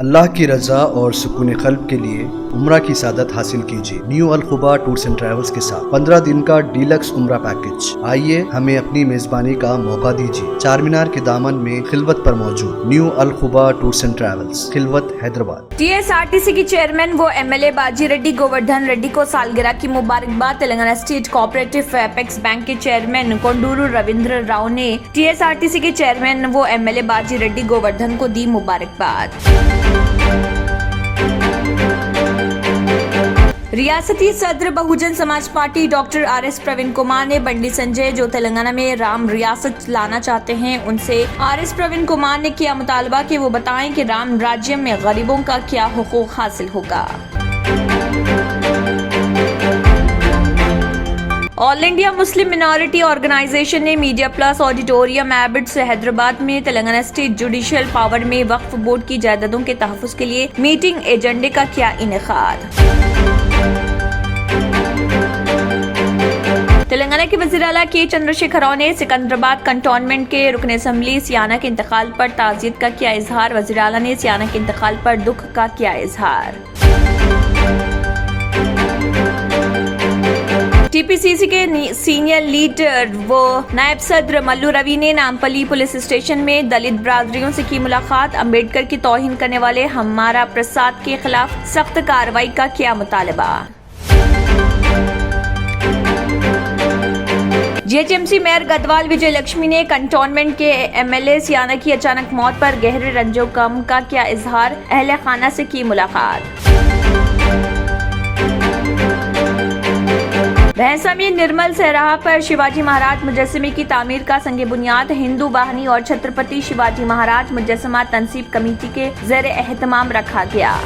अल्लाह की रजा और सुकून क़ल्ब के लिए उम्रा की सादत हासिल कीजिए new Al Khuba tours and travels के साथ 15 दिन का डीलक्स उम्रा पैकेज। आइए हमें अपनी मेजबानी का मौका दीजिए। चार मीनार के दामन में खिलवत पर मौजूद new Al Khuba tours and travels, Khilwat, Hyderabad. TSRTC की चेयरमैन व एमएलए बाजी रेड्डी गोवर्धन रेड्डी को सालगिरह की मुबारकबाद। Telangana state cooperative apex bank के चेयरमैन कोंडूरू रविंद्र राव ने टीएसआरटीसी के चेयरमैन व एमएलए बाजी रेड्डी गोवर्धन को दी मुबारकबाद। रियासती सदर Bahujan Samaj party doctor RS Praveen Kumar ने बंडी संजय जो तेलंगाना में राम रियासत लाना चाहते हैं उनसे आरएस प्रवीण कुमार ने किया मुतालबा कि वो बताएं कि राम राज्य में गरीबों का क्या हुकूक हासिल होगा। All India Muslim minority organisation ने media plus auditorium Abids Hyderabad में तेलंगाना स्टेट जुडिशियल पावर में वक्फ बोर्ड की जायदादों के तहफ्फुज़ के लिए मीटिंग एजेंडे का किया इनेकाद। तेलंगाना के वज़ीर आला के चंद्रशेखर राव ने सिकंदराबाद कंटोनमेंट के रुकन असम्बली सियाना के इंतकाल पर ताज़ियत का किया इजहार। वज़ीर आला ने सियाना के इंतकाल पर दुख का किया इजहार। टीपीसीसी के सीनियर लीडर व नायब सदर मल्लू रवि ने नामपल्ली पुलिस स्टेशन में दलित बरादरियों से की मुलाकात। अम्बेडकर की तौहीन करने वाले हमारा प्रसाद के खिलाफ सख्त कार्रवाई का किया मुतालबा। जीएचएमसी मेयर गदवाल विजय लक्ष्मी ने कंटोनमेंट के एमएलए सियाना की अचानक मौत पर गहरे रंजो गम का किया इजहार। अहले खाना से की मुलाकात। भैंसा में निर्मल सहराहा पर शिवाजी महाराज मुजस्समे की तामीर का संगे बुनियाद। हिंदू वाहिनी और छत्रपति शिवाजी महाराज मुजस्समा तंसीब कमेटी के ज़ेर एहतमाम रखा गया।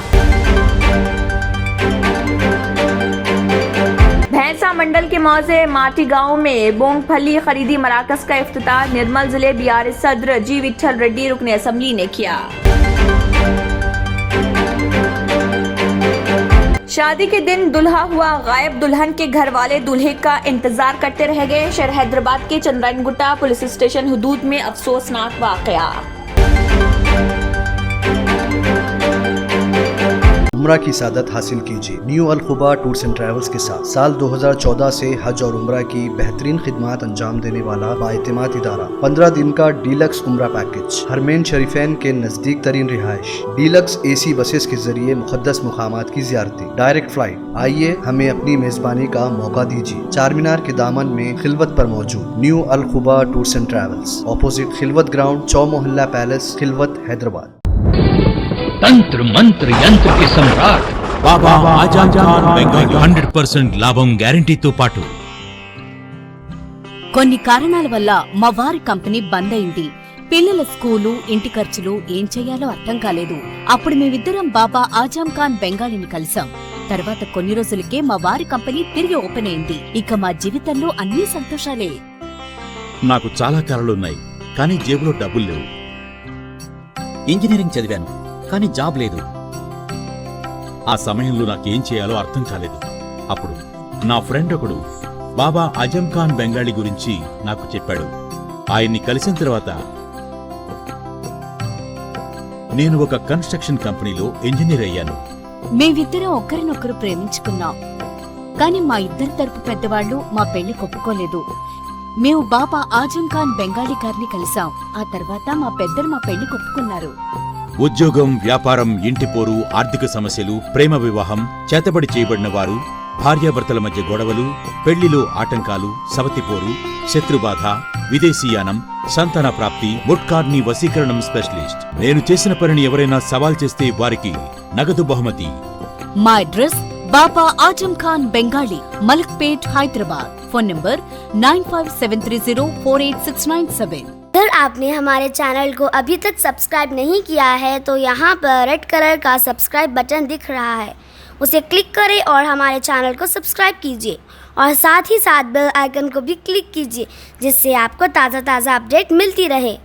भैंसा मंडल के मौजे माटी गांव में मूंगफली खरीदी मराकज का इफ्तिताह निर्मल जिले बीआरएस सदर जी विठल रेड्डी रुकने असम्बली ने किया। शादी के दिन दुल्हा हुआ गायब। दुल्हन के घर वाले दूल्हे का इंतजार करते रह गए। शहर हैदराबाद के चंद्रायनगुट्टा पुलिस स्टेशन हुदूद में अफसोसनाक वाकया। उम्रा की सादत हासिल कीजिए new Al Khuba tours and travels के साथ। साल 2014 से हज और उम्रा की बेहतरीन खिदमत अंजाम देने वाला बाएतिमाद इदारा। 15 दिन का डीलक्स उम्रा पैकेज, हरमैन शरीफैन के नजदीक तरीन रिहाइश, डीलक्स एसी बसेस के जरिए मुकद्दस मुकामात की ज़ियारती, डायरेक्ट फ्लाइट। आइए हमें अपनी मेजबानी का मौका दीजिए। चार मीनार के दामन में खिलवत पर मौजूद new Al Khuba tours and travels, opposite Khilwat ground, Chowmahalla palace, Khilwat, Hyderabad. तंत्र मंत्र यंत्र के सम्राट बाबा आजम खान బెంగాలీ 100% లాభం గ్యారెంటీతో పాటు కొన్ని కారణాల వల్ల మా వారి కంపెనీ బంద్ అయింది. పిల్లల స్కూలు, ఇంటి ఖర్చులు ఏం చేయాలో అర్థం కాలేదు. అప్పుడు మేమిద్దరం బాబా ఆజం ఖాన్ బెంగాలీని కలిసాం. తర్వాత కొన్ని రోజులకే మా వారి కంపెనీ తిరిగి ఓపెన్ అయింది. ఇక మా జీవితంలో అన్ని సంతోషాలే. నాకు చాలా కలలున్నాయి, కానీ జేబులో డబ్బులు లేవు. ఇంజనీరింగ్ చదివాను, కానీ జాబ్ లేదు. ఆ సమయంలో నాకేం చేయాలో అర్థం కాలేదు. అప్పుడు నా ఫ్రెండ్ ఒకడు బాబా ఆజం ఖాన్ బెంగాలీ గురించి నాకు చెప్పాడు. ఆయన్ని కలిసిన తర్వాత నేను ఒక కన్స్ట్రక్షన్ కంపెనీలో ఇంజనీర్ అయ్యాను. మేమిద్దరం ఒకరినొకరు ప్రేమించుకున్నాం. కానీ మా ఇద్దరి తరపు పెద్దవాళ్లు మా పెళ్లి ఒప్పుకోలేదు. మేము బాబా ఆజం ఖాన్ బెంగాలీ గారిని కలిసాం. ఆ తర్వాత మా పెద్దలు మా పెళ్లి ఒప్పుకున్నారు. ఉద్యోగం, వ్యాపారం, ఇంటి పోరు, ఆర్థిక సమస్యలు, ప్రేమ వివాహం, చేతబడి చేయబడిన వారు, భార్యాభర్తల మధ్య గొడవలు, పెళ్లిలో ఆటంకాలు, సవతిపోరు, శత్రుబాధ, విదేశీయానం, సంతాన ప్రాప్తి, ముట్కార్ని వశీకరణం స్పెషలిస్ట్. నేను చేసిన పనిని ఎవరైనా సవాల్ చేస్తే వారికి నగదు బహుమతి. మా address Baba Azam Khan Bengali, Malakpet, Hyderabad. Phone number 9573048697। अगर आपने हमारे चैनल को अभी तक सब्सक्राइब नहीं किया है तो यहाँ पर रेड कलर का सब्सक्राइब बटन दिख रहा है, उसे क्लिक करें और हमारे चैनल को सब्सक्राइब कीजिए और साथ ही साथ बेल आइकन को भी क्लिक कीजिए जिससे आपको ताज़ा अपडेट मिलती रहे।